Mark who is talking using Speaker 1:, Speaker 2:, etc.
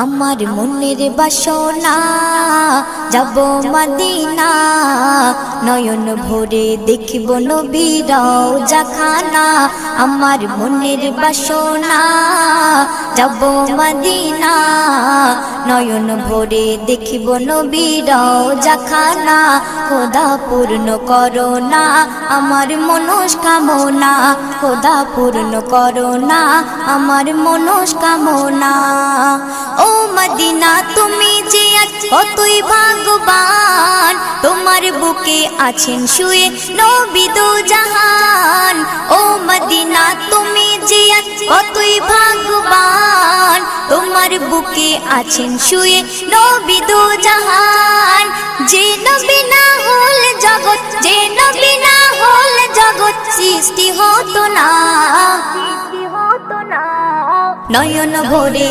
Speaker 1: আমার মনের বাসনা যাব মদিনা, নয়ন ভরে দেখব নবীর রওজাখানা। আমার মনের বাসনা যাব মদিনা, নয়ন ভরে দেখব নবীর রওজাখানা। খোদা পূর্ণ করো না আমার মনস্কামনা, খোদা পূর্ণ করো না আমার মনস্কামনা। ও মদিনা তুমি যে আজ কতই ভাগ্যবান, তোমার বুকে আছেন শুয়ে নবী দো জাহান। ও মদিনা তুমি যে আজ কতই ভাগ্যবান, তোমার বুকে আছেন শুয়ে নবী দো জাহান। যে নবী না হল জগৎ, যে নবী না হল জগৎ সৃষ্টি হতো না। নয়ন ভরে